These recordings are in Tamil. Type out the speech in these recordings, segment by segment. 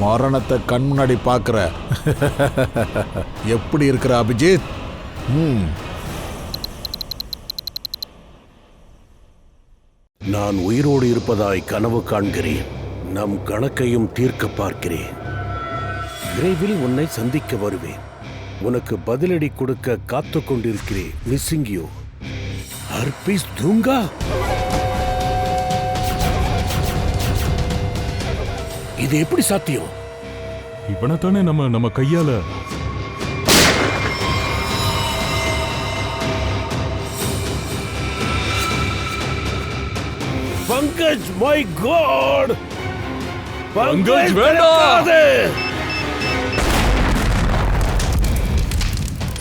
மரணத்தை கண் முன்னாடி பார்க்குற. எப்படி இருக்கிற அபிஜித்? நான் உயிரோடு இருப்பதாய் கனவு காண்கிறேன். நம் கணக்கையும் தீர்க்க பார்க்கிறேன். விரைவில் உன்னை சந்திக்க வருவேன். உனக்கு பதிலடி கொடுக்க காத்து கொண்டிருக்கிறேன். Missing you. ஹர்பீஸ் தூங்கா. இது எப்படி சாத்தியம்? இவனைத்தானே நம்ம கையால பங்கஜ், மை காட்! பங்கஜ் வேண்டாம்!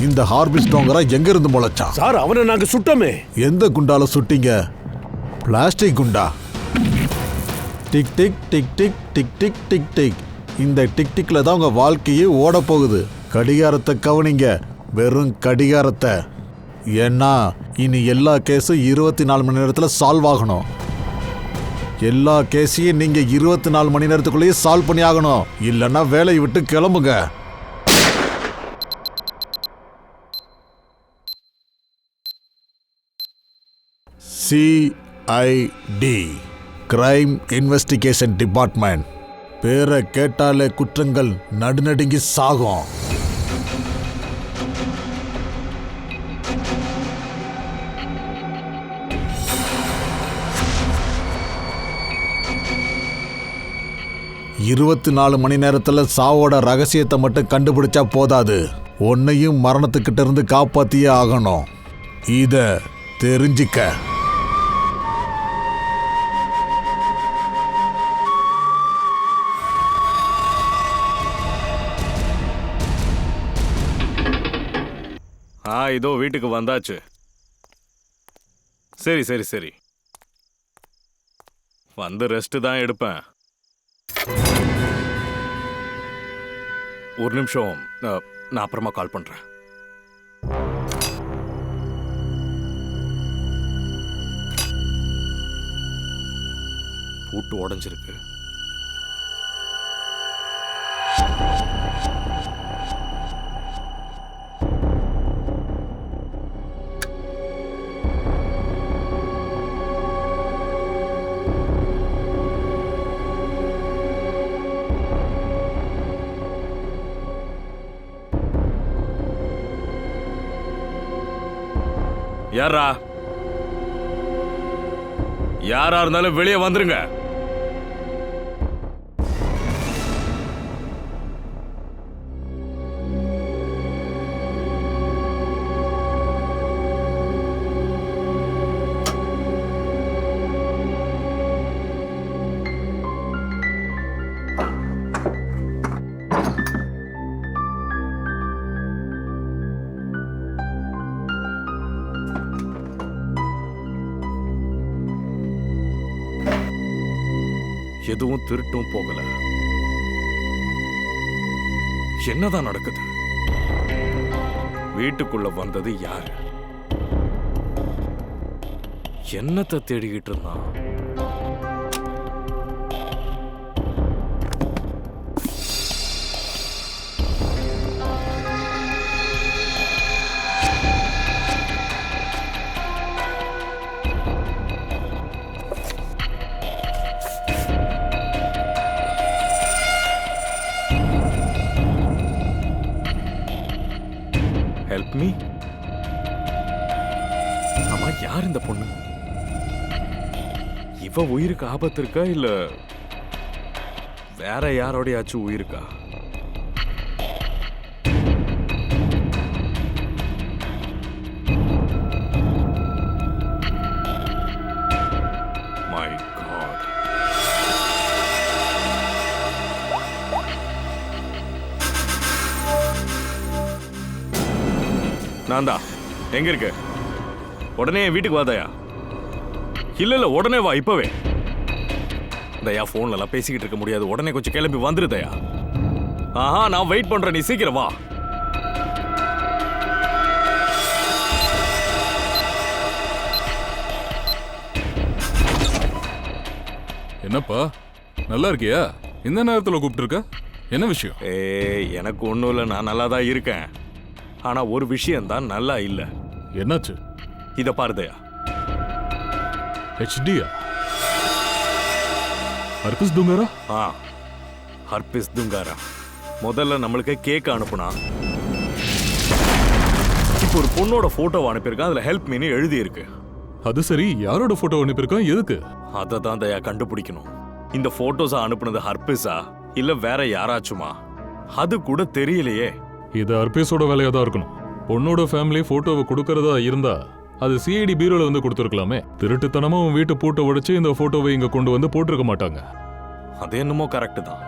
இந்த ஹார்பிஸ் டோங்கரா எங்க இருந்து முளைச்சான்? சார், அவனை நாங்க சுட்டோமே. எந்த குண்டால சுட்டீங்க? பிளாஸ்டிக் குண்டா. Tick tick tick tick tick tick tick tick. இந்த டிக் டிக்ல தான் உங்க வாழ்க்கையே ஓட போகுது. கடிகாரத்தை கவனிங்க, வெறும் கடிகாரத்தை. ஏன்னா இனி எல்லா கேஸும் 24 மணி நேரத்துல சால்வ் ஆகணும். எல்லா கேஸையும் நீங்க 24 மணி நேரத்துக்குள்ளேயே சால்வ் பண்ணி ஆகணும். இல்லைன்னா வேலையை விட்டு கிளம்புங்க. CID, crime investigation department. பேரை கேட்டாலே குற்றங்கள் நடுநடுங்கி சாகும். இருபத்தி 4 மணி நேரத்துல சாவோட ரகசியத்தை மட்டும் கண்டுபிடிச்சா போதாது, உன்னையும் மரணத்துக்கிட்ட இருந்து காப்பாத்தியே ஆகணும். இத தெரிஞ்சுக்க. இதோ வீட்டுக்கு வந்தாச்சு. சரி சரி சரி, வந்து ரெஸ்ட் தான் எடுப்பேன். ஒரு நிமிஷம், நான் அப்புறமா கால் பண்றேன். பூட்டு உடைஞ்சிருக்கு. யாரா இருந்தாலும் வெளியே வந்துருங்க. எதுவும் திருட்டும் போகல. என்னதான் நடக்குது? வீட்டுக்குள்ள வந்தது யாரு? என்னத்தை தேடிக்கிட்டு இருந்தான்? Help me. ஆமா, யார் இந்த பொண்ணு? இவ உயிருக்கு ஆபத்து இருக்கா இல்ல வேற யாரோடையாச்சும் உயிருக்கா? My God. நான் தான். எங்க இருக்க? உடனே என் வீட்டுக்கு வாதாயா? இல்ல உடனே வா, இப்பவே. தயா, போன்ல எல்லாம் பேசிக்கிட்டு இருக்க முடியாது. உடனே கொஞ்சம் கிளம்பி வந்துரு தயா. ஆஹா, நான் வெயிட் பண்றேன், நீ சீக்கிரம் வா. என்னப்பா, நல்லா இருக்கியா? இந்த நேரத்துல கூப்பிட்டு இருக்க? என்ன விஷயம்? எனக்கு ஒன்றும் இல்லை, நான் நல்லா தான் இருக்கேன். ஆனால் ஒரு விஷயம்தான் நல்லா இல்லை. என்னாச்சு? இதை பாருதையா. ஹெச்டியா? ஹர்பிஸ் துங்காரா? ஹர்பிஸ் துங்காரா முதல்ல நம்மளுக்கு கேக் அனுப்புனா, இப்போ ஒரு பொண்ணோட போட்டோவை அனுப்பியிருக்கான். அதுல ஹெல்ப் மீனு எழுதி இருக்கு. அது சரி, யாரோட போட்டோ அனுப்பியிருக்கான்? எதுக்கு? அதை தான் தயா கண்டுபிடிக்கணும். இந்த போட்டோஸா அனுப்புனது ஹர்பிஸா இல்ல வேற யாராச்சுமா? அது கூட தெரியலையே. இது ஹர்பிஸோட வேலையா தான் இருக்கணும். பொண்ணோட ஃபேமிலி போட்டோவை கொடுக்கறதா இருந்தா அது சிஐடி பீரோல வந்து கொடுத்துருக்கலாமே. திருட்டுத்தனமா உன் வீட்டு பூட்டை உடைச்சு இந்த போட்டோவை இங்க கொண்டு வந்து போட்டிருக்க மாட்டாங்க. அது என்னமோ கரெக்ட் தான்.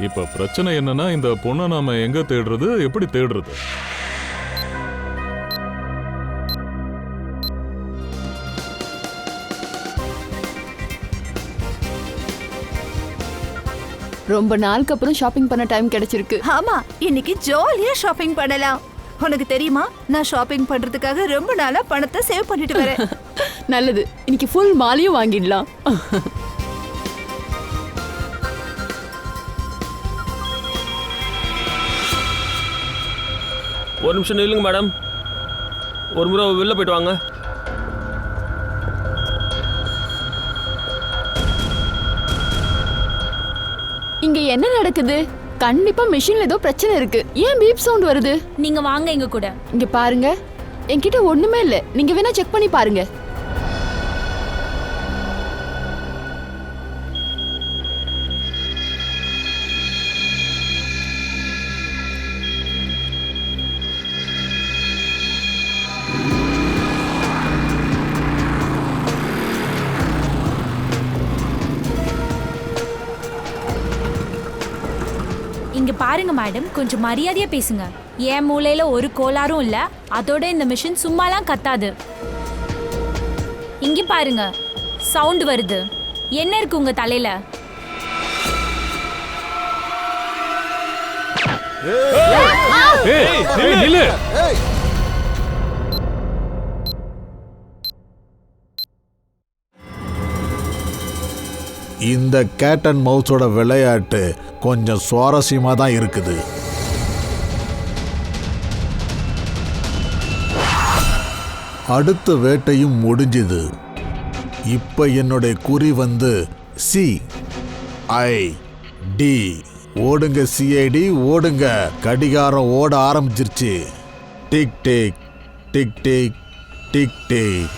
இப்ப பிரச்சனை என்னன்னா, இந்த பொண்ணை நாம எங்க தேடுறது, எப்படி தேடுறது? ரொம்ப நாளுக்கு அப்புறம் ஷாப்பிங் பண்ண டைம் கிடைச்சிருக்கு. ஆமா, இன்னைக்கு ஜாலியா ஷாப்பிங் பண்ணலாம். உனக்கு தெரியுமா, நான் ஷாப்பிங் பண்றதுக்காக ரொம்ப நாளா பணத்தை சேவ் பண்ணிட்டு வரேன். நல்லது, இன்னைக்கு ஃபுல் மாலையும் வாங்கிடலாம். ஒரு நிமிஷம் நில்லுங்க மேடம். ஒரு முறை வெளில போயிட்டு வாங்க. இங்க என்ன நடக்குது? கண்டிப்பா மெஷின்ல ஏதோ பிரச்சனை இருக்கு. ஏன் பீப் சவுண்ட் வருது? நீங்க வாங்க எங்க கூட. இங்க பாருங்க, என்கிட்ட ஒண்ணுமே இல்ல. நீங்க வேணா செக் பண்ணி பாருங்க. இங்க பாருங்க மேடம், கொஞ்சம் மரியாதையா பேசுங்க. என் மூளையில ஒரு கோளாறும் இல்ல. அதோட இந்த மிஷின் சும்மாலாம் கத்தாது. இங்க பாருங்க, சவுண்ட் வருது. என்ன இருக்கு உங்க தலையில? நில்லு. இந்த கேட் அண்ட் மவுஸோட விளையாட்டு கொஞ்சம் சுவாரஸ்யமாக தான் இருக்குது. அடுத்த வேட்டையும் முடிஞ்சுது. இப்போ என்னுடைய குறி வந்து CID. ஓடுங்க CID, ஓடுங்க. கடிகாரம் ஓட ஆரம்பிச்சிருச்சு. Tick tick tick tick tick tick.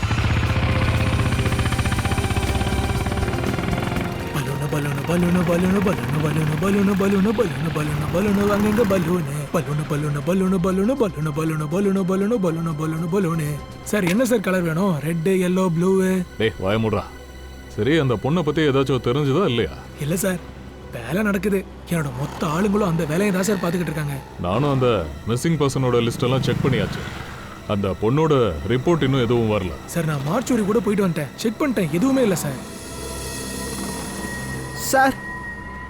Balloon balloon balloon balloon balloon balloon balloon balloon balloon வாங்குங்க balloon balloon balloon balloon balloon balloon balloon balloon balloon balloon balloon balloon. Sir என்ன சார் கலர் வேணும்? Red, yellow, blue? டேய் வாய மூடுறா. சரி, அந்த பொண்ணை பத்தி ஏதாச்சும் தெரிஞ்சதா இல்லையா? இல்ல சார், வேலை நடக்குது. என்னோட மொத்த ஆளுங்களும் அந்த வேலையை தான் சார் பார்த்துக்கிட்டு இருக்காங்க. நானும் அந்த மிஸ்ஸிங் பர்சனோட லிஸ்ட் எல்லாம் செக் பண்ணியாச்சு. அந்த பொண்ணோட ரிப்போர்ட் இன்னும் எதுவும் வரல. சார் நான் மார்ச்சூரி கூட போயிட்டு வந்துட்டேன், செக் பண்ணிட்டேன், எதுவுமே இல்லை சார். சார்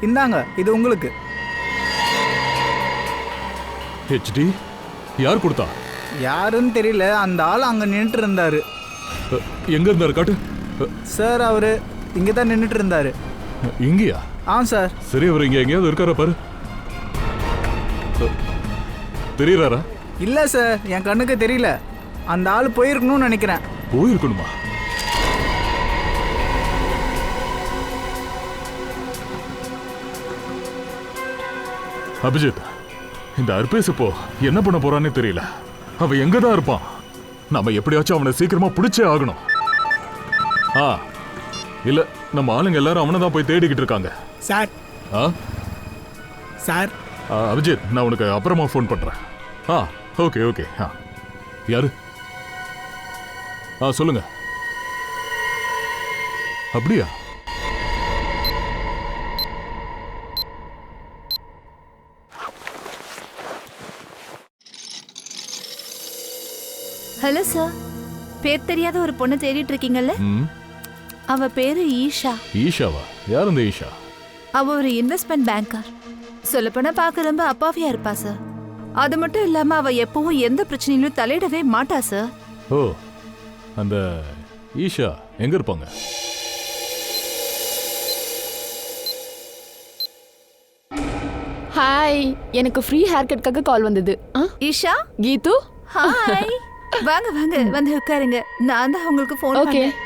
இந்தாங்க, இது உங்களுக்கு. ஹெச்டி யார் கொடுத்தா? யாருன்னு தெரியல, அந்த ஆள் அங்கே நின்றுட்டு இருந்தாரு. எங்க இருந்தாரு காட்டு. சார் அவரு இங்கே தான் நின்றுட்டு இருந்தாரு. இங்கயா? ஆ சார். சரி, அவர் இங்க எங்கேயாவது இருக்காரா பாரு. தெரியறாரா? இல்லை சார், என் கண்ணுக்கு தெரியல. அந்த ஆள் போயிருக்கணும்னு நினைக்கிறேன். போயிருக்கணுமா? அபிஜித், இந்த அர்பேஸ் இப்போ என்ன பண்ண போறான்னு தெரியல. அவன் எங்க தான் இருப்பான். நாம எப்படியாச்சும் அவனை சீக்கிரமா பிடிச்சே ஆகணும். இல்ல, நம்ம ஆளுங்க எல்லாரும் அவனை தான் போய் தேடிக்கிட்டு இருக்காங்க. சார் சார் அபிஜித், நான் உனக்கு அப்புறமா ஃபோன் பண்றேன். Okay okay. யாரு? சொல்லுங்க. அப்படியா? ஹலோ சார், பேர் தெரியாத ஒரு பொண்ணை தேடிட்டு இருக்கீங்கல்ல? அவ பேரு ஈஷா. ஈஷாவா? யார் இந்த ஈஷா? அவ ஒரு இன்வெஸ்ட்மெண்ட் பேங்கர். சொல்லப்போனா பார்க்க ரொம்ப அப்பாவியா இருப்பா சார். அது மட்டும் இல்லாம அவ எப்பவும் எந்த பிரச்சனையிலும் தலையிடவே மாட்டா சார். ஓ, அந்த ஈஷா எங்க இருப்பாங்க? ஹாய், எனக்கு ஃப்ரீ ஹேர் கட்காக கால் வந்தது. ஈஷா, கீது, ஹாய். வாங்க வாங்க வந்து உட்காருங்க. நான் தான் உங்களுக்கு ஃபோன் ஓகே. பண்ணேன்.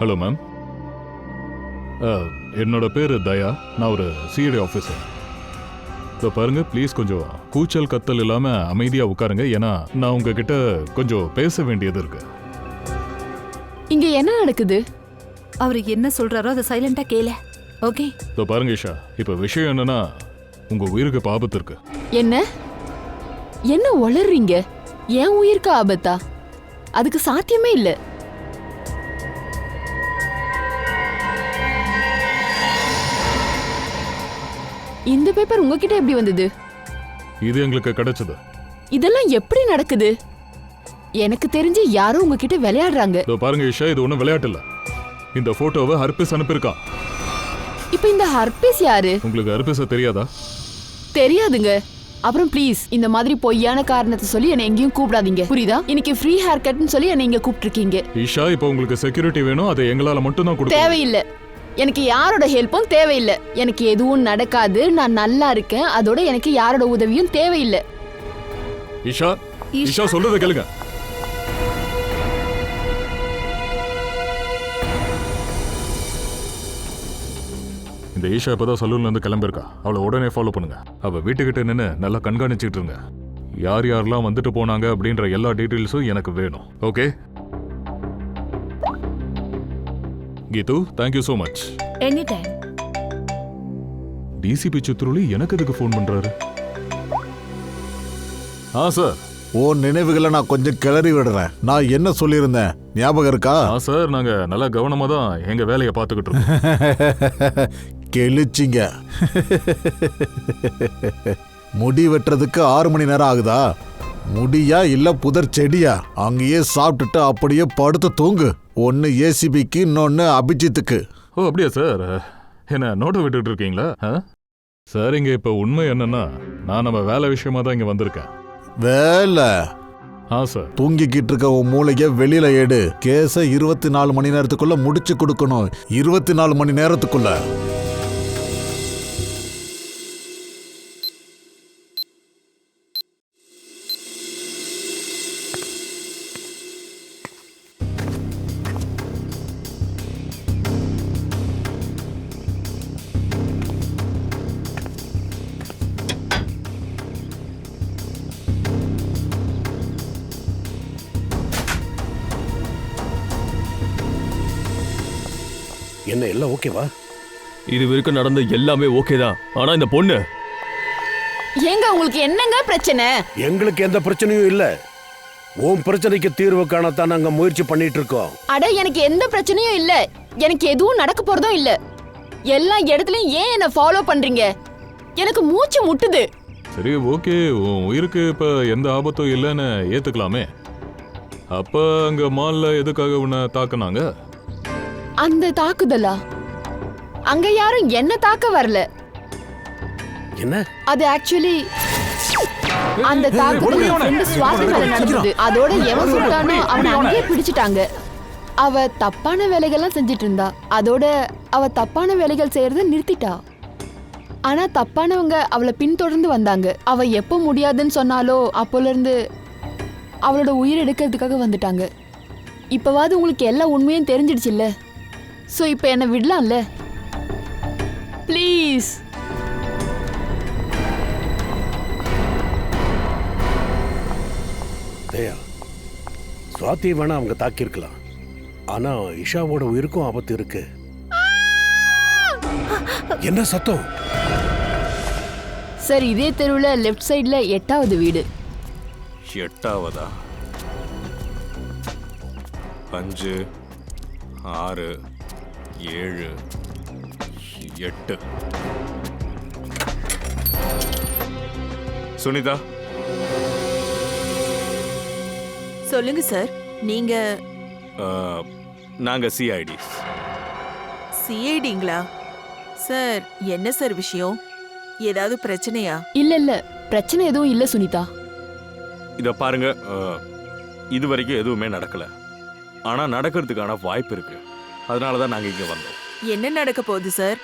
Hello ma'am. என்னோட பேர் தயா. நான் ஒரு சிஐடி ஆஃபீஸர். இதோ பாருங்க, ப்ளீஸ் கொஞ்சம் கூச்சல் கத்தல் இல்லாம அமைதியா உட்காருங்க. ஏன்னா நான் உங்ககிட்ட கொஞ்சம் பேச வேண்டியது இருக்கு. இங்க என்ன நடக்குது? அவர் என்ன சொல்றாரோ அதை சைலண்டா கேளு. ஓகே. இதோ பாருங்க ஈஷா, இப்ப விஷயம் என்னன்னா உங்க உயிருக்கு இப்ப ஆபத்து இருக்கு. என்ன என்ன உளறீங்க? என் உயிருக்கு ஆபத்தா? அதுக்கு சாத்தியமே இல்ல. இந்த பேப்பர் உங்ககிட்ட எப்படி வந்தது? இது எங்களுக்கு கிடைச்சது. இதெல்லாம் எப்படி நடக்குது? எனக்கு தெரிஞ்சு யாரோ உங்ககிட்ட விளையாடுறாங்க. இதோ பாருங்க ஈஷா, இது ஒன்றும் விளையாட்டு இல்ல. இந்த போட்டோவை ஹர்பிஸ் அனுப்பியிருக்கான். இப்போ இந்த ஹர்பிஸ் யாரு? உங்களுக்கு ஹர்பிஸ தெரியாதா? தெரியாதுங்க. அப்புறம் ப்ளீஸ் இந்த மாதிரி பொய்யான காரணத்தை சொல்லி என்னை எங்கேயும் கூப்பிடாதீங்க, புரியுதா? இன்னைக்கு ஃப்ரீ ஹேர் கட்னு சொல்லி என்னை இங்க கூப்பிட்டுருக்கீங்க. ஈஷா, இப்போ உங்களுக்கு செக்யூரிட்டி வேணும், அதை எங்களால மட்டும் தான் கொடுக்க. தேவையில்லை. எனக்கு யாரோட ஹெல்ப்பும் தேவையில்லை. எனக்கு எதுவும் நடக்காது. நான் நல்லா இருக்கேன். அதோட எனக்கு யாரோட உதவியும் தேவையில்லை. ஈஷா, ஈஷா சொல்றத கேளுங்க. இந்த ஈஷா இப்பதான் சலூன்ல இருந்து கிளம்பிருக்கா. அவளை உடனே ஃபாலோ பண்ணுங்க. அவ வீட்டுக்கிட்ட நின்று நல்லா கண்காணிச்சுட்டு இருங்க. யார் யாரெல்லாம் வந்துட்டு போனாங்க அப்படின்ற எல்லா டீட்டெயில்ஸும் எனக்கு வேணும். ஓகே கீது, thank you so much. Any time. DCP சித்ருலி எனக்கு எதுக்கு ஃபோன் பண்றாரு? சார், உன் நினைவுகளை நான் கொஞ்சம் கிளறி விடுறேன். நான் என்ன சொல்லியிருந்தேன் ஞாபகம் இருக்கா? சார், நாங்க நல்லா கவனமா தான் எங்க வேலையை பார்த்துக்கிட்டு இருக்கோம். கெளிச்சிங்க. முடி வெட்டுறதுக்கு 6 மணி நேரம் ஆகுதா? முடியா இல்ல புதர் செடியா? அங்கேயே சாப்பிட்டுட்டு அப்படியே படுத்து தூங்கு. ஒன்னு ஏசிபிக்கு, இன்னொன்னு அபிஜித்துக்கு. ஓ அப்படியா சார்? என்ன நோட்டை விட்டுட்டு இருக்கீங்களா? சார், இங்க இப்ப உண்மை என்னன்னா, நான் நம்ம வேலை விஷயமா தான் இங்க வந்திருக்கேன். வேலை? சார். தூங்கிக்கிட்டு இருக்க உன் மூளைய வெளியில எடு. கேஸ 24 மணி நேரத்துக்குள்ள முடிச்சு கொடுக்கணும். 24 மணி நேரத்துக்குள்ள. என்ன எல்லாம் ஓகேவா? இது வரைக்கும் நடந்த எல்லாமே ஓகே தான். ஆனா இந்த பொண்ணு. ஏங்க உங்களுக்கு என்னங்க பிரச்சனை? எங்களுக்கு எந்த பிரச்சனையும் இல்ல. உன் பிரச்சனைக்கு தீர்வு காணத்தான் நாங்க முயற்சி பண்ணிட்டு இருக்கோம். அட, எனக்கு எந்த பிரச்சனையும் இல்ல. எனக்கு எதுவும் நடக்க போறதும் இல்ல. எல்லா இடத்துலயும் ஏன் என்ன ஃபாலோ பண்றீங்க? எனக்கு மூச்சு முட்டுது. சரி, ஓகே, உன் உயிருக்கு இப்ப எந்த ஆபத்தும் இல்லைன்னு ஏத்துக்கலாமே. அப்ப அங்க மால்ல எதுக்காக உன்னை தாக்குனாங்க? அந்த தாக்குதலா? அங்க யாரும் என்ன தாக்க வரல. என்ன? அது ஆக்சுவலி அந்த தாக்குதல் என் friend சுவாதி மேல நடந்தது. அதோட எவன் சுட்டானோ அவனை அங்கேயே பிடிச்சிட்டாங்க. அவ தப்பான வேலைகள்லாம் செஞ்சிட்டு இருந்தா. அதோட அவ தப்பான வேலைகள் செய்யறத நிறுத்திட்டா. ஆனா தப்பானவங்க அவளை பின்தொடர்ந்து வந்தாங்க. அவ எப்ப முடியாதுன்னு சொன்னாலோ அப்போல இருந்து அவளோட உயிர் எடுக்கிறதுக்காக வந்துட்டாங்க. இப்பவாது உங்களுக்கு எல்லா உண்மையும் தெரிஞ்சிடுச்சுல்ல. சோ இப்ப என்ன விடலாம்ல? ப்ளீஸ். தயா, சுவாதி வேணா அவங்க தாக்கியிருக்கலாம். ஆனா இஷாவோட உயிருக்கும் ஆபத்து இருக்கு. என்ன சத்தம்? சார், இதே தெருவுல லெஃப்ட் சைடுல 8வது வீடு. 8வதா? 5 6 7 8. சுனிதா, சொல்லுங்க சார். நீங்க நாங்க சிஐடிஸ். சிஐடிங்களா? சார், என்ன சார் விஷயம்? ஏதாவது பிரச்சனையா? இல்ல இல்ல, பிரச்சனை எதுவும் இல்ல சுனிதா. இத பாருங்க, இது வரைக்கும் எதுவுமே நடக்கல. ஆனா நடக்கிறதுக்கான வாய்ப்பு இருக்கு. அதனால தான் நாங்க இங்க வந்தோம். என்ன நடக்க போகுது சார்?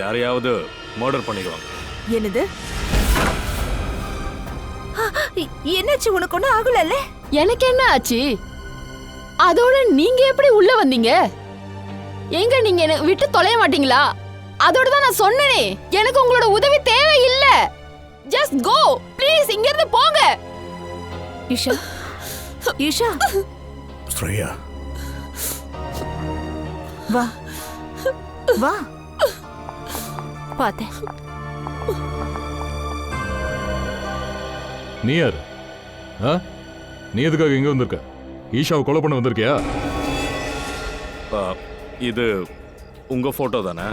யாரையாவது மர்டர் பண்ணிடுவாங்க. என்னது? என்னாச்சு? உனக்கு ஒன்றும் ஆகலல்ல? எனக்கு என்ன ஆச்சு? அதோட நீங்க எப்படி உள்ள வந்தீங்க? எங்க நீங்க என்ன விட்டு தொலைய மாட்டீங்களா? அதோட தான் நான் சொன்னேனே, எனக்கு உங்களோட உதவி தேவை இல்ல. ஜஸ்ட் கோ ப்ளீஸ், இங்க இருந்து போங்க. ஈஷா, ஈஷா, ஸ்ரேயா, வா வா. பார்த்தேன். நீ யாரு? நீ எதுக்காக இங்க வந்திருக்க? ஈஷாவை கொலை பண்ண வந்திருக்கியா? இது உங்க போட்டோ தானே?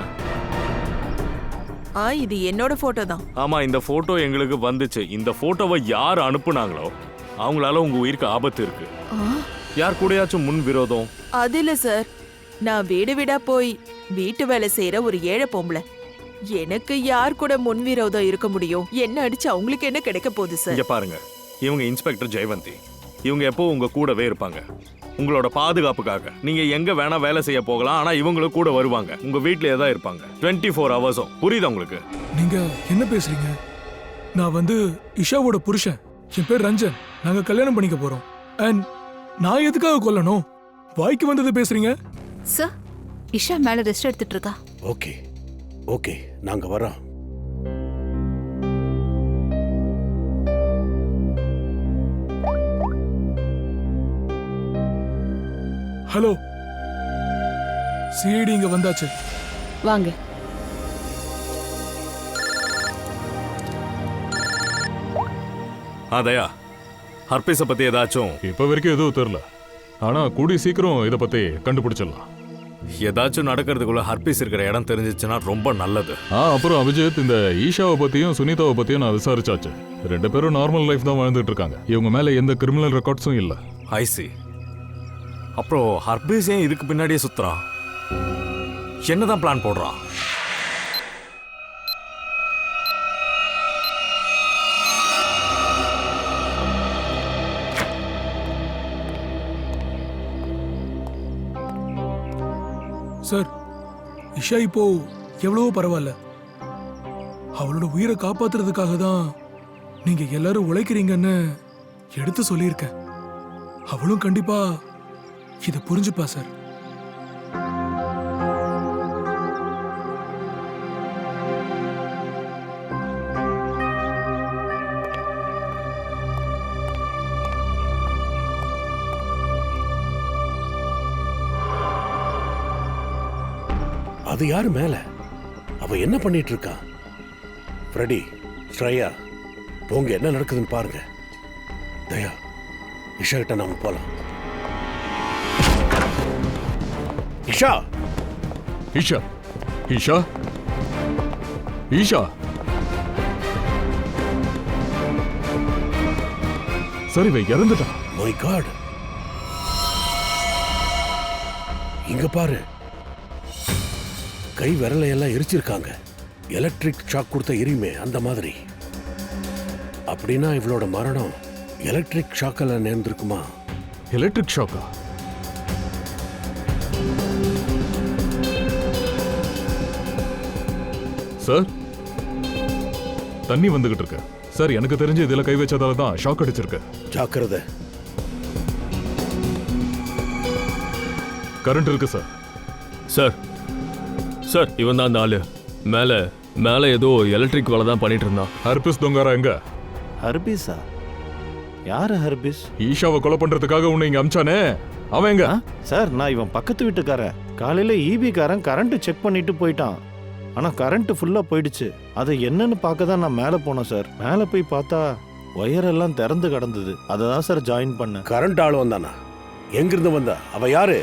இது என்னோட போட்டோ தான். ஆமா, இந்த போட்டோ எங்களுக்கு வந்துச்சு. இந்த போட்டோவை யார் அனுப்புனாங்களோ அவங்களால உங்க உயிருக்கு ஆபத்து இருக்கு. யார் கூடயாச்சும் முன் விரோதம்? அது இல்ல சார், நான் வீடு வீடா போய் வீட்டு வேலை செய்யற ஒரு ஏழை பொம்பளை. எனக்கு யார் கூட முன் விரோதம் இருக்க முடியும்? என்ன அடிச்சு அவங்களுக்கு என்ன கிடைக்க போகுது சார்? இங்க பாருங்க, இவங்க இன்ஸ்பெக்டர் ஜெயவந்தி. இவங்க எப்போ உங்க கூடவே இருப்பாங்க. உங்களோட பாதுகாப்புக்காக நீங்க எங்க வேணா வேலை செய்ய போகலாம். ஆனா இவங்களும் கூட வருவாங்க. உங்க வீட்லயே தான் இருப்பாங்க 24 ஹவர்ஸும். புரியுதா உங்களுக்கு? நீங்க என்ன பேசுறீங்க? நான் இஷாவோட புருஷன். என் பேர் ரஞ்சன். நாங்க கல்யாணம் பண்ணிக்க போறோம். அண்ட் நான் எதுக்காக கொல்லணும்? வாய்க்கு வந்தது பேசுறீங்க சார். இஷா மேல ரெஸ்ட் எடுத்துட்டு இருக்கா. ஓகே ஓகே, நாங்க வரோம். ஹலோ, சிஐடி இங்க வந்தாச்சு. வாங்க. தயா, ஹர்பீஸை பத்தி ஏதாச்சும்? இப்ப வரைக்கும் எதுவும் தெரியல. ஆனா கூடி சீக்கிரம் இதை பத்தி கண்டுபிடிச்சிடலாம். ஏதாச்சும் நடக்கிறதுக்குள்ள ஹர்பீஸ் இருக்கிற இடம் தெரிஞ்சிச்சுன்னா ரொம்ப நல்லது. அப்புறம் அபிஜித், இந்த ஈஷாவை பத்தியும் சுனிதாவை பத்தியும் நான் விசாரிச்சாச்சு. 2 பேரும் நார்மல் லைஃப் தான் வாழ்ந்துட்டு இருக்காங்க. இவங்க மேல எந்த கிரிமினல் ரெக்கார்ட்ஸும் இல்ல. ஐசி. அப்புறம் ஹர்பீஸ் ஏன் இதுக்கு பின்னாடியே சுத்துறான்? என்னதான் பிளான் போடுறான்? சார், இஷா இப்போ எவ்வளவோ பரவாயில்ல. அவளோட உயிரை காப்பாத்துறதுக்காக தான் நீங்க எல்லாரும் உழைக்கிறீங்கன்னு எடுத்து சொல்லியிருக்கேன். அவளும் கண்டிப்பா இதை புரிஞ்சுப்பா சார். அது யாரு மேல? அவ என்ன பண்ணிட்டு இருக்கா? ஃப்ரெடி, ஸ்ரேயா, போங்க, என்ன நடக்குதுன்னு பாருங்க. தயா, இஷா கிட்ட நாம போலாம். இஷா, ஈஷா, ஈஷா, ஈஷா. சரி, வை இறந்துட்டான். மை காட், இங்க பாரு, கை விரலையெல்லாம் எரிச்சிருக்காங்க. எலக்ட்ரிக் ஷாக் கொடுத்த எரியுமே அந்த மாதிரி. அப்படின்னா இவளோட மரணம் எலக்ட்ரிக் ஷாக்கில் நேர்ந்திருக்குமா? எலக்ட்ரிக் ஷாக்கா? சார், தண்ணி வந்துகிட்டு இருக்கு சார். எனக்கு தெரிஞ்சு இதுல கை வச்சதால தான் ஷாக் அடிச்சிருக்கு. ஜாக்கிரதை. கரண்ட் இருக்கு சார். சார் சார், இவன் தான் அந்த ஆளு. மேல மேல ஏதோ எலக்ட்ரிக் வேலை தான் பண்ணிட்டு இருந்தான். ஹர்பிஸ் தொங்காரா எங்க? ஹர்பிஸா? யாரு ஹர்பிஸ்? ஈஷாவை கொலை பண்றதுக்காக உன்னை இங்க அமிச்சானே, அவன் எங்க? சார், நான் இவன் பக்கத்து வீட்டுக்காரன். காலையில ஈபி காரன் கரண்ட் செக் பண்ணிட்டு போயிட்டான். ஆனா கரண்ட் ஃபுல்லா போயிடுச்சு. அதை என்னன்னு பார்க்க தான் நான் மேலே போனேன் சார். மேலே போய் பார்த்தா ஒயரெல்லாம் திறந்து கிடந்தது. அதை தான் சார் ஜாயின் பண்ணேன். கரண்ட் ஆள் வந்தானா? எங்கிருந்து வந்தா? அவ யாரு?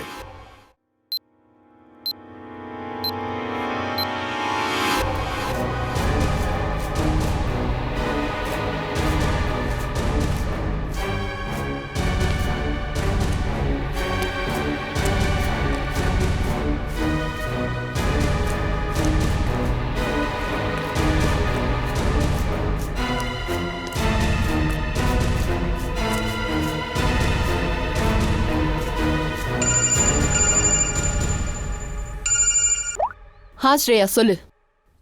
ஸ்ரேயா சொல்லு.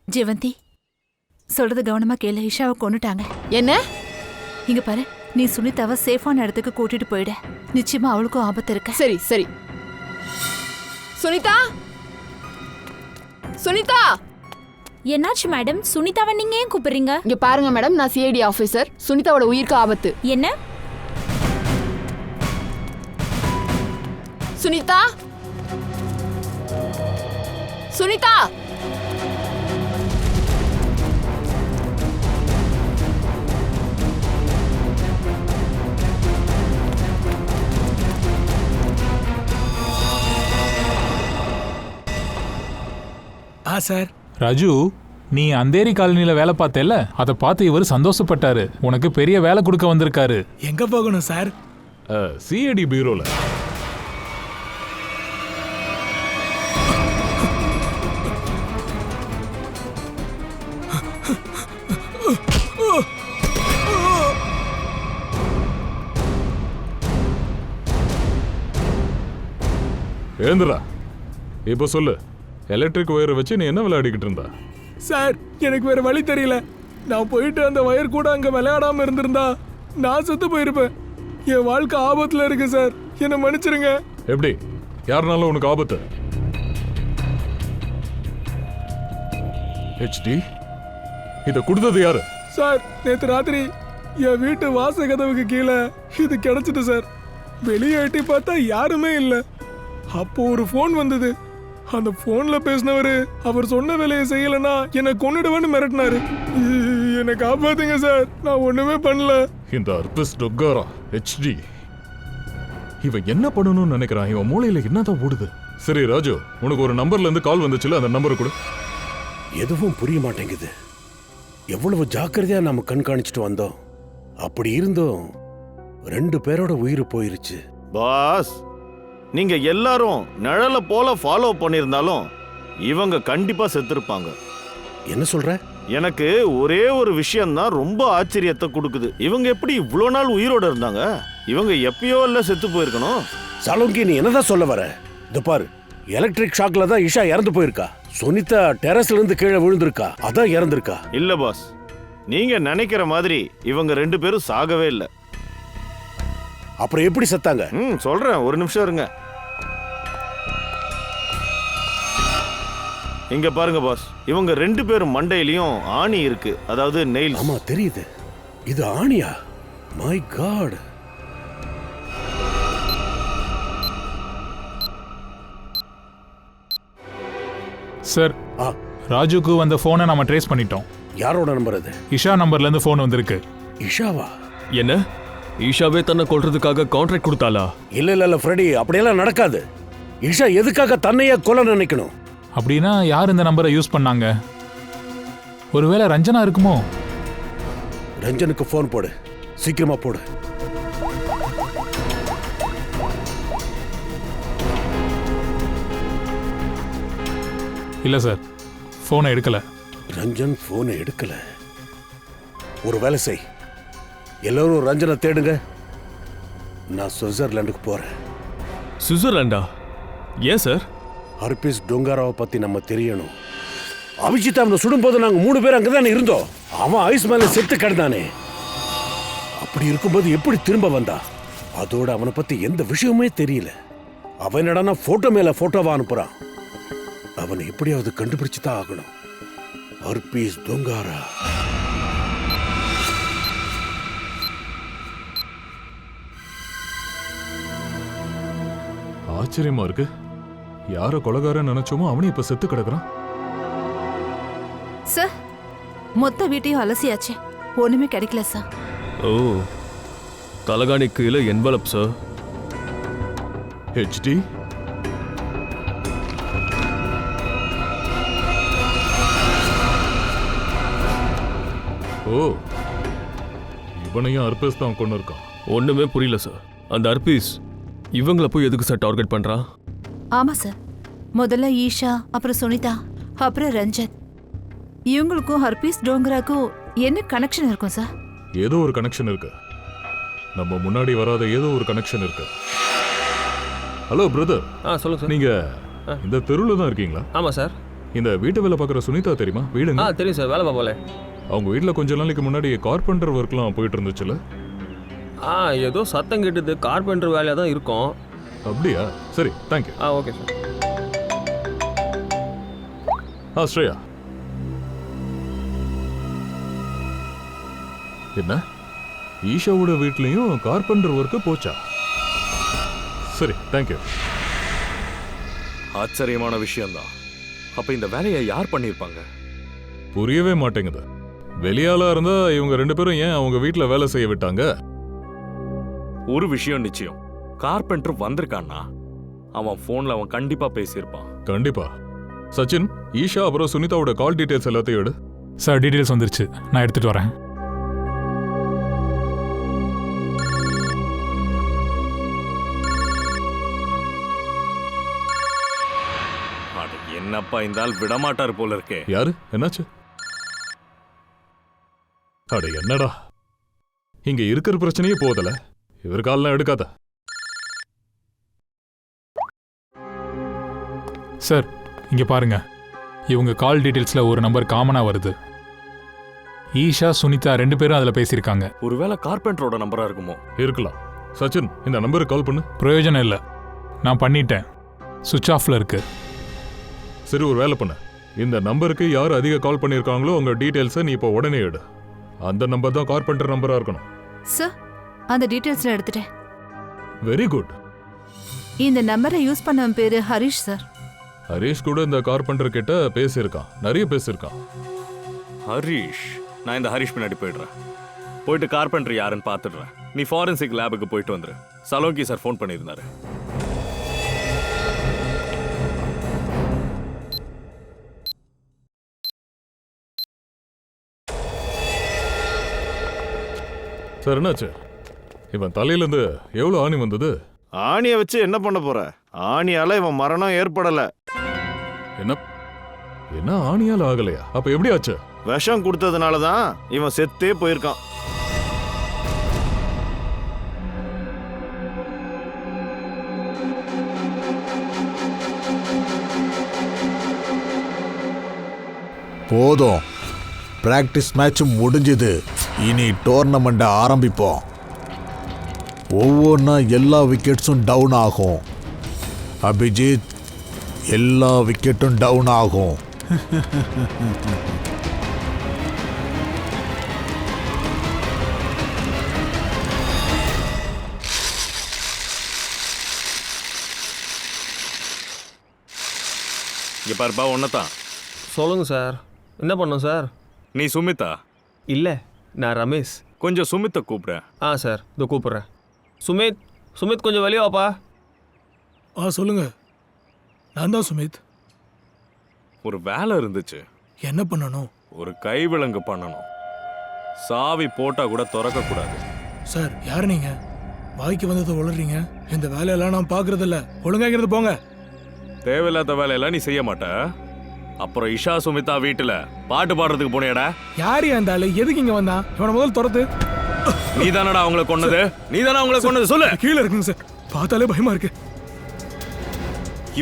ஜெவந்தி, சொல்றது கவனமா கேளு. இஷாவை கொன்னுட்டாங்க. என்ன? இங்க பாரு, நீ சுனிதாவை சேஃபான இடத்துக்கு கூட்டிட்டு போயிட. நிச்சயமா அவளுக்கும் ஆபத்து இருக்கு. சரி சரி. சுனிதா, சுனிதா. என்னாச்சு மேடம்? சுனிதாவை நீங்க ஏன் கூப்பிடுறீங்க? இங்க பாருங்க மேடம், நான் சிஐடி ஆபீசர். சுனிதாவோட உயிருக்கு ஆபத்து. என்ன? சுனிதா, சுனிதா. சார். ராஜு, நீ அந்தேரி காலனில வேலை பார்த்தேல்ல, அதை பார்த்து இவர் சந்தோஷப்பட்டாரு. உனக்கு பெரிய வேலை கொடுக்க வந்திருக்காரு. எங்க போகணும் சார்? சிஐடி பீரோல. ஏந்திரா, இப்ப சொல்லு, எலக்ட்ரிக் ஒயரை வச்சு நீ என்ன விளையாடிக்கிட்டு இருந்தா? சார், எனக்கு வேற வழி தெரியல. நான் போயிட்டு அந்த வயர் கூட அங்க விளையாடாம இருந்திருந்தா நான் செத்து போயிருப்பேன். என் வாழ்க்கை ஆபத்துல இருக்கு சார், என்ன மன்னிச்சிருங்க. எப்படி? யாருனாலும் உனக்கு ஆபத்து? ஹெச்டி, இத கொடுத்தது யாரு? சார், நேத்து ராத்திரி என் வீட்டு வாச கதவுக்கு கீழே இது கிடைச்சிட்டு சார். வெளியே எட்டி பார்த்தா யாருமே இல்லை. அப்போ ஒரு போன் வந்தது. அந்த போன்ல பேசினவரு அவர் சொன்ன வேலையை செய்யலன்னா என்னை கொன்னுடுவேன்னு மிரட்டினாரு. என்னை காப்பாத்துங்க சார், நான் ஒண்ணுமே பண்ணல. இந்த அர்பிஸ் டொக்காரா ஹெச்டி, இவன் என்ன பண்ணணும்னு நினைக்கிறான்? இவன் மூளையில என்னதான் ஓடுது? சரி ராஜு, உனக்கு ஒரு நம்பர்ல இருந்து கால் வந்துச்சுல, அந்த நம்பரை கொடு. எதுவும் புரிய மாட்டேங்குது. எவ்வளவு ஜாக்கிரதையா நாம கண்காணிச்சுட்டு வந்தோம். அப்படி இருந்தோம் 2 பேரோட உயிர் போயிருச்சு. பாஸ், நீங்க எல்லாரும் நிழல போல ஃபாலோ பண்ணியிருந்தாலும் இவங்க கண்டிப்பா செத்துருப்பாங்க. என்ன சொல்ற? எனக்கு ஒரே ஒரு விஷயம் தான் ரொம்ப ஆச்சரியத்தை கொடுக்குது. இவங்க எப்படி இவ்வளோ நாள் உயிரோட இருந்தாங்க? இவங்க எப்பயோ இல்ல செத்து போயிருக்கணும். சாலோங்கி, நீ என்னதான் சொல்ல வர? இது பாரு, எலக்ட்ரிக் ஷாக்ல தான் இஷா இறந்து போயிருக்கா. சுனிதா டெரஸ்ல இருந்து கீழே விழுந்திருக்கா, அதான் இறந்திருக்கா. இல்ல பாஸ், நீங்க நினைக்கிற மாதிரி இவங்க 2 பேரும் சாகவே இல்லை. அப்புறம் எப்படி செத்தாங்க? சொல்றேன், ஒரு நிமிஷம் இருங்க. இங்க பாருங்க பாஸ், இவங்க 2 பேரும் மண்டையிலயும் ஆணி இருக்கு, அதாவது நெயில். ஆமா தெரியுது. இது ஆணியா? My God. சார், ராஜுக்கு வந்த போனை நாம ட்ரேஸ் பண்ணிட்டோம். யாரோட நம்பர் அது? இஷா நம்பர்ல இருந்து போன் வந்திருக்கு. இஷாவா? என்ன? ஈஷாவே தன்னை கொல்றதுக்காக கான்ட்ராக்ட் கொடுத்தாளா? இல்ல ஃப்ரெடி, அப்படியெல்லாம் நடக்காது. இஷா எதுக்காக தன்னையே கொல்ல நினைக்கணும்? அப்படின்னா யார் இந்த நம்பரை யூஸ் பண்ணாங்க? ஒருவேளை ரஞ்சனா இருக்குமோ? ரஞ்சனுக்கு போன் போடு, சீக்கிரமா போடு. இல்ல சார், போனை எடுக்கல. ரஞ்சன் போனை எடுக்கல. ஒரு வேலை செய், எல்லாரும் ரஞ்சனை தேடுங்க. நான் சுவிட்சர்லாந்துக்கு போறேன். சுவிட்சர்லாண்டா? ஏன் சார்? ஹர்பிஸ் டொங்காராவை பத்தி நம்ம தெரியணும். அபிஜித் அவனை சுடும்போது நாங்க 3 பேர் அங்கதானே இருந்தோம். அவன் ஐஸ் மேல செத்து கிடந்தானே. அப்படி இருக்கும்போது எப்படி திரும்ப வந்தா? அதோட அவனை பத்தி எந்த விஷயமே தெரியல. அவன் என்னடானா போட்டோ மேல போட்டோவா அனுப்புறான். அவனை எப்படியாவது கண்டுபிடிச்சுதான் ஆகணும். ஹர்பிஸ் டொங்காரா. ஆச்சரியமா இருக்கு. யார கொலைகாரன் நினைச்சோமோ அவனே இப்ப செத்து கிடக்குறான். சார், மொத்த வீட்டையும் அலசியாச்சு, ஒண்ணுமே கிடைக்கல சார். ஓ, தலகாணி கீழே என்வலப் சார். ஹெச்டி, ஓ, இவனையும் அர்பீஸ் தான் கொண்டு இருக்கான். ஒண்ணுமே புரியல சார். அந்த அர்பீஸ் இவங்கள போய் எதுக்கு சார் டார்கெட் பண்றான்? ஆமா சார், முதல்ல ஈஷா, அப்புறம் சுனிதா, அப்புறம் ரஞ்சன். இவங்களுக்கும் ஹர்பீஸ் டோங்கராக்கும் என்ன கனெக்ஷன் இருக்கும் சார்? ஏதோ ஒரு கனெக்ஷன் இருக்கு. நம்ம முன்னாடி வராத ஏதோ ஒரு கனெக்ஷன் இருக்கு. Hello brother. சொல்லுங்க சார். நீங்க இந்த தெருவில் தான் இருக்கீங்களா? ஆமா சார். இந்த வீட்டு வேலை பார்க்குற சுனிதா தெரியுமா? வீடுங்க. தெரியும் சார், வேலை பார்ப்போல. அவங்க வீட்டில் கொஞ்ச நாளைக்கு முன்னாடி கார்பெண்டர் ஒர்க்லாம் போயிட்டு இருந்துச்சுல்ல? ஏதோ சத்தம் கேட்டது, கார்பெண்டர் வேலையாக தான் இருக்கும். அப்படியா? சரி, தேங்க்யூ. Okay sir. ஸ்ரேயா, என்ன ஈஷாவோட வீட்லயும் கார்பெண்டர் ஒர்க்கு போச்சா? சரி, தேங்க்யூ. ஆச்சரியமான விஷயம்தான். அப்ப இந்த வேலையை யார் பண்ணிருப்பாங்க? புரியவே மாட்டேங்குது. வெளியாளா இருந்தா இவங்க 2 பேரும் ஏன் அவங்க வீட்ல வேலை செய்ய விட்டாங்க? ஒரு விஷயம் நிச்சயம், கார்பெண்டர் வந்திருக்கான்னா அவன் போன்ல அவன் கண்டிப்பா பேசியிருப்பான். கண்டிப்பா. சச்சின், ஈஷா அப்புறம் சுனிதாவோட கால் டீடைல்ஸ் எல்லாத்தையும் எடு. சார், டீடைல்ஸ் வந்துருச்சு, நான் எடுத்துட்டு வரேன். என்னப்பா இந்த ஆள் விடமாட்டார் போல இருக்கே. யாரு? என்னாச்சு? அட என்னடா, இங்க இருக்கிற பிரச்சனையே போதல, இவர் கால்லாம் எடுக்காத. சார், இங்க பாருங்க, இவங்க கால் டீடைல்ஸ்ல ஒரு நம்பர் காமனா வருது. ஈஷா, சுனிதா 2 பேரும் அதுல பேசியிருக்காங்க. ஒருவேளை கார்பெண்டரோட நம்பரா இருக்குமோ? இருக்கலாம். சச்சின், இந்த நம்பருக்கு கால் பண்ணு. பிரயோஜனம் இல்லை, நான் பண்ணிட்டேன், சுவிட்ச் ஆஃப்ல இருக்கு. சரி, ஒரு வேலை பண்ணு. இந்த நம்பருக்கு யார் அதிக கால் பண்ணியிருக்காங்களோ உங்க டீடைல்ஸை நீ இப்போ உடனே எடு. அந்த நம்பர் தான் கார்பெண்டர் நம்பரா இருக்கணும். சார், அந்த டீடைல்ஸ்ல எடுத்துட்டேன். Very good. இந்த நம்பரை யூஸ் பண்ணவன் பேரு ஹரிஷ் சார். ஹரிஷ் கூட இந்த கார்பெண்டர் கிட்ட பேசியிருக்கான், நிறைய பேசியிருக்கான். ஹரிஷ், நான் இந்த ஹரிஷ் பின்னாடி போயிட்டு கார்பெண்டர் யாருன்னு பார்த்துடுறேன். நீ ஃபாரன்சிக் லேபுக்கு போயிட்டு வந்துரு. சலோங்கி சார் ஃபோன் பண்ணியிருந்தாரு. சார், என்னாச்சு? இவன் தலையிலேருந்து எவ்வளோ ஆணி வந்தது? ஆணியை வச்சு என்ன பண்ண போற? ஆணியால இவன் மரணம் ஏற்படல. என்ன என்ன ஆணியால் ஆகலையா? அப்ப எப்படி ஆச்சு? விஷம் கொடுத்ததுனால தான் இவன் செத்தே போயிருக்கான். போதும், பிராக்டிஸ் மேட்ச் முடிஞ்சது. இனி டோர்னமெண்ட்டை ஆரம்பிப்போம். ஒவ்வொன்றா எல்லா விக்கெட்ஸும் டவுன் ஆகும். அபிஜித், எல்லா விக்கெட்டும் டவுன் ஆகும். இங்க பாருப்பா, ஒன்னதான். சொல்லுங்க சார், என்ன பண்ணோம் சார்? நீ சுமிதா? இல்லை, நான் ரமேஷ். கொஞ்சம் சுமித்தை கூப்பிட. சார், இதோ கூப்பிட்றேன். சுமித் கொஞ்சம் வெளியே வாப்பா. சொல்லுங்க, நான் தான் சுமித். ஒரு வேலை இருந்துச்சு. என்ன பண்ணணும்? ஒரு கைவிலங்கு பண்ணணும். சாவி போட்டா கூட திறக்க கூடாது. சார், யாரு நீங்க? வாய்க்கு வந்ததை உளறீங்க. இந்த வேலையெல்லாம் நான் பாக்குறது இல்ல. ஒழுங்கா இருந்து போங்க. தேவையில்லாத வேலையெல்லாம் நீ செய்ய மாட்ட. அப்புறம் இஷா சுமிதா வீட்டுல பாட்டு பாடுறதுக்கு போனியடா. யாரு அந்த ஆளு? எதுக்கு இங்க வந்தான்? இவனை முதல் துரத்து. நீ தானடா அவங்கள கொன்னது? நீ தானே அவங்கள கொன்னது? சொல்லு. கீழே இருக்குங்க சார், பார்த்தாலே பயமா இருக்கு.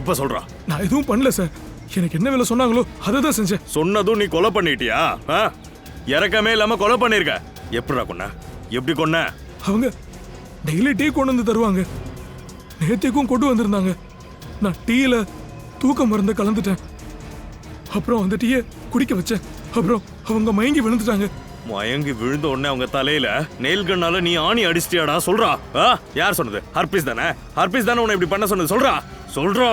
இப்ப சொல்றா. நான் எதுவும் பண்ணல சார். எனக்கு என்ன வேலை சொன்னாங்களோ அதை தான் செஞ்சேன். சொன்னதும் நீ கொலை பண்ணிட்டியா? இறக்கமே இல்லாம கொலை பண்ணிருக்க. எப்படிடா கொன்ன? எப்படி கொன்ன? அவங்க டெய்லி டீ கொண்டு வந்து தருவாங்க. நேத்திக்கும் கொண்டு வந்திருந்தாங்க. நான் டீல தூக்க மருந்து கலந்துட்டேன். அப்புறம் அந்த டீயை குடிக்க வச்சேன். அப்புறம் அவங்க மயங்கி விழுந்துட்டாங்க. மயங்கி விழுந்த உடனே அவங்க தலையில நெயில் கண்ணால நீ ஆணி அடிச்சிட்டியாடா? சொல்றா. யார் சொன்னது? ஹர்பீஸ் தானே? ஹர்பீஸ் தானே உன்னை இப்படி பண்ண சொன்னது? சொல்றா, சொல்றா.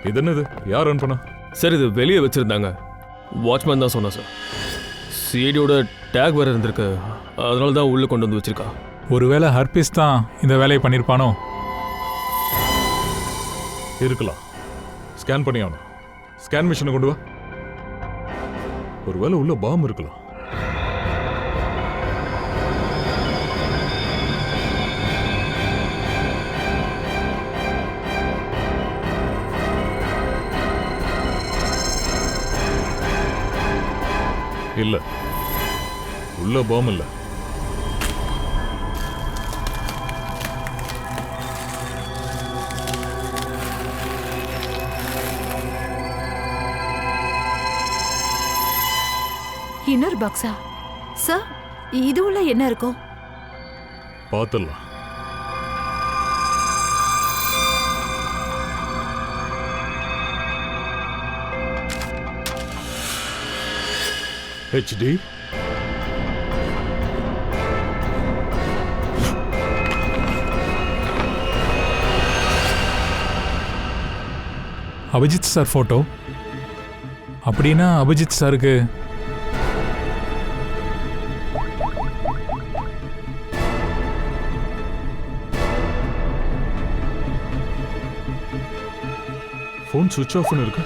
இது என்னது? யார் ரன் பண்ணா? சார், இது வெளியே வச்சிருந்தாங்க. வாட்ச்மேன் தான் சொன்னா சார். சிஐடியோட டேக் வேற இருந்திருக்கு, அதனால தான் உள்ள கொண்டு வந்து வச்சிருக்கா. ஒருவேளை ஹர்பீஸ் தான் இந்த வேலையை பண்ணியிருப்பானோ? இருக்கலாம். ஸ்கேன் பண்ணி ஆகணும். ஸ்கேன் மிஷினை கொண்டு வா. ஒருவேளை உள்ள பாம் இருக்கலாம். இல்ல, உள்ள பாம் இல்ல. இன்னொரு பாக்ஸா? சார், இது உள்ள என்ன இருக்கும்? பார்த்துடலாம். HD Abhijit sir photo. அப்படின்னா அபிஜித் சாருக்கு ஃபோன் சுவிட்ச் ஆஃப்னு இருக்கு.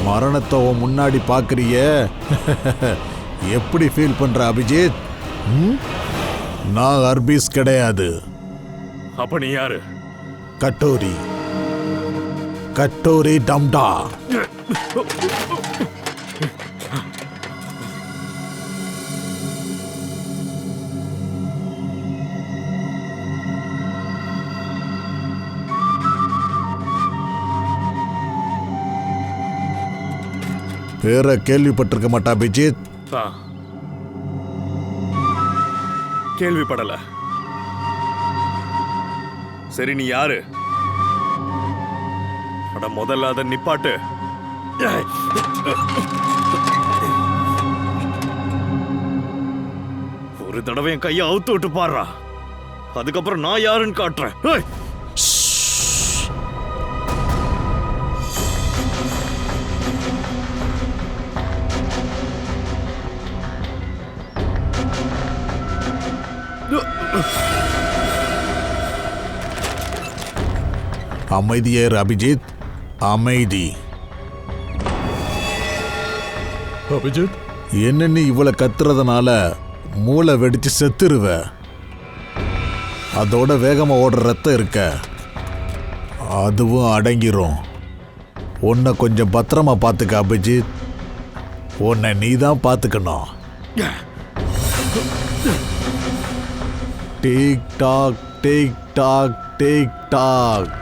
மரணத்தை உன் முன்னாடி பார்க்குறிய, எப்படி ஃபீல் பண்ற அபிஜித்? நான் அர்பீஸ் கிடையாது. அப்ப நீ யாரு? கட்டோரி. கட்டோரி டம்டா. பேரை கேள்விப்பட்டிருக்க மாட்டா அபிஜித்? கேள்விப்படல. சரி, நீ யாரு? அட, முதல்ல அதை நிப்பாட்டு. ஒரு தடவை என் கையை அவுத்து விட்டு பாடுறா, அதுக்கப்புறம் நான் யாருன்னு காட்டுறேன். அமைதியேறு அபிஜித், அமைதி. அபிஜித், என்ன நீ இவ்வளவு கத்துறதுனால மூளை வெடிச்சு செத்துருவ. அதோட வேகமா ஓடுற ரத்தம் இருக்க, அதுவும் அடங்கிரும். உன்னை கொஞ்சம் பத்திரமா பார்த்துக்க அபிஜித். உன்னை நீ தான் பார்த்துக்கணும். Tick tock tick tock tick tock.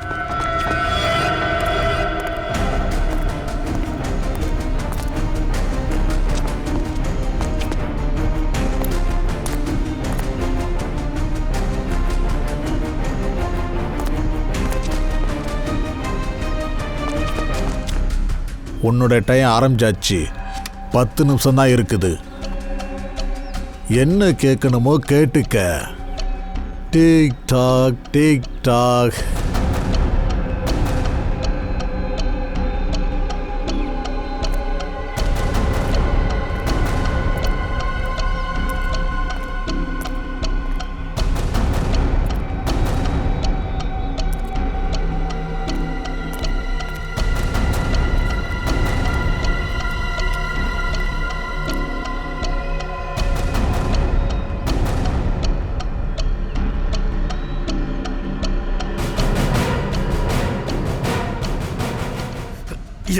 உன்னோட டைம் ஆரம்பிச்சாச்சு. 10 நிமிஷம் தான் இருக்குது. என்ன கேட்கணுமோ கேட்டுக்க. Tick tock tick tock.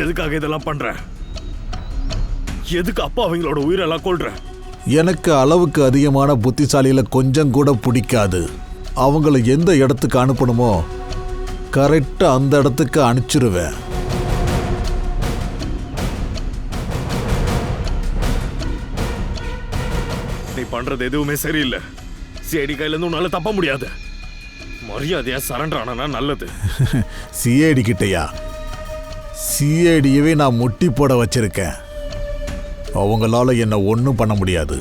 எதுக்காக இதெல்லாம் பண்ற? எதுக்கு அப்பா அவங்களோட உயிரெல்லாம் கொல்ற? எனக்கு அளவுக்கு அதிகமான புத்திசாலியில கொஞ்சம் கூட பிடிக்காது. அவங்கள எந்த இடத்துக்கு அனுப்பணுமோ கரெக்டா அந்த இடத்துக்கு அனுப்பிச்சிருவேன். பண்றது எதுவுமே சரியில்லை. சிஐடி கையில இருந்து உன்னால தப்ப முடியாது. மரியாதையா சரண்டர் ஆனா நல்லது. சிஐடி கிட்டயா? சிஐடியவே நான் முட்டி போட வச்சிருக்கேன். அவங்களால என்ன ஒன்றும் பண்ண முடியாது.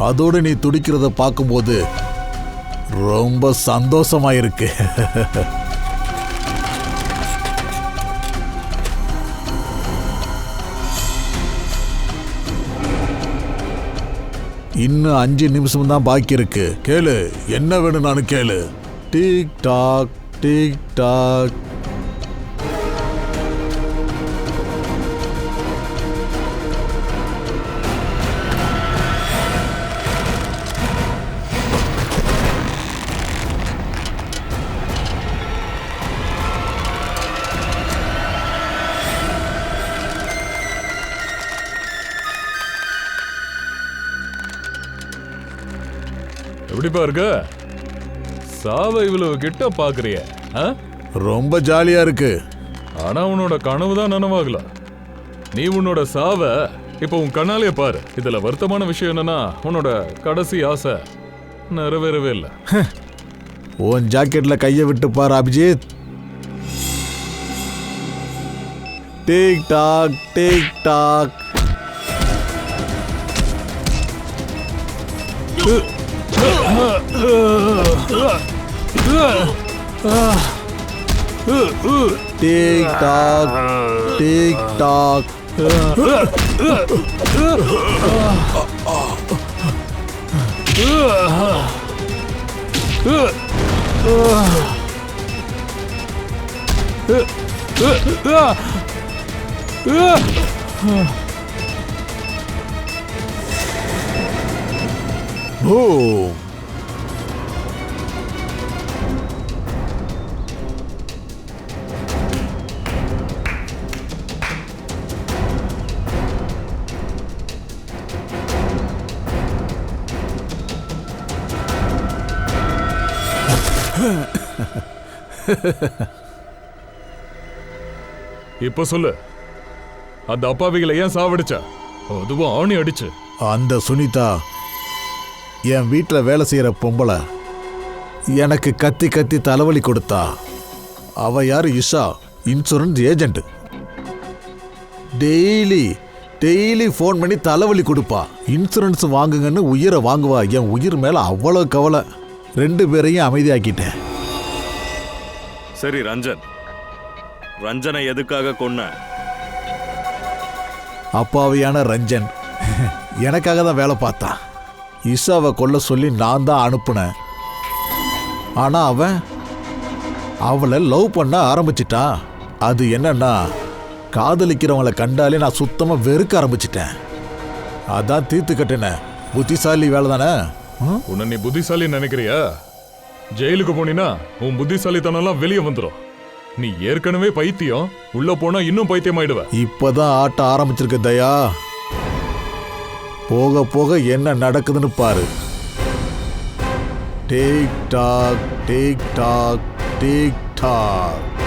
அதோடு நீ துடிக்கிறத பார்க்கும்போது ரொம்ப சந்தோஷமா இருக்கு. இன்னும் 5 நிமிஷம் தான் பாக்கி இருக்கு. கேளு, என்ன வேணும் நான் கேளு. Tick tock tick tock. எப்படிப்பா இருக்க? சாவை இவ்வளவு கிட்ட பாக்குறிய? ரொம்ப ஜாலியா இருக்கு. ஆனா உன்னோட கனவு தான் நனவாகல. நீ உன்னோட சாவை இப்ப உன் கண்ணாலே பாரு. இதுல வருத்தமான விஷயம் என்னன்னா உன்னோட கடைசி ஆசை நிறைவேறவே இல்லை. உன் ஜாக்கெட்ல கையை விட்டு பாரு Abhijit. Tick tock tick tock. Tick tock tick tock. Boom. இப்ப சொல்லு, அந்த அப்பாவிகளை ஏன் சாவடிச்சா? அதுவும் ஆணி அடிச்சு. அந்த சுனிதா என் வீட்டில் வேலை செய்யற பொம்பளை எனக்கு கத்தி கத்தி தலைவலி கொடுத்தா. அவ யாரு? Isha, insurance agent. Daily phone பண்ணி தலைவலி கொடுப்பா. இன்சூரன்ஸ் வாங்குங்கன்னு உயிரை வாங்குவா. என் உயிர் மேல அவ்வளோ கவலை. 2 பேரையும் அமைதியாக்கிட்டேன். சரி ரஞ்சன், ரஞ்சனை எதுக்காக கொன்ன? அப்பாவியான ரஞ்சன் எனக்காக தான் வேலை பார்த்தான். இஷாவை கொல்ல சொல்லி நான் தான் அனுப்புனேன். ஆனா அவளை லவ் பண்ண ஆரம்பிச்சிட்டான். அது என்னன்னா, காதலிக்கிறவங்களை கண்டாலே நான் சுத்தமா வெறுக்க ஆரம்பிச்சிட்டேன். அதான் தீர்த்து கட்டினேன். புத்திசாலி வேலை தானே. உன்னை நீ புத்திசாலி நினைக்கிறியா? ஜெயிலுக்கு போனீனா உன் புத்திசாலித்தனம் வெளியே வந்துடும். நீ ஏற்கனவே பைத்தியம், உள்ள போனா இன்னும் பைத்தியம் ஆயிடுவ. இப்பதான் ஆட்டம் ஆரம்பிச்சிருக்கு தயா. போக போக என்ன நடக்குதுன்னு பாரு. Tick tock tick tock tick talk.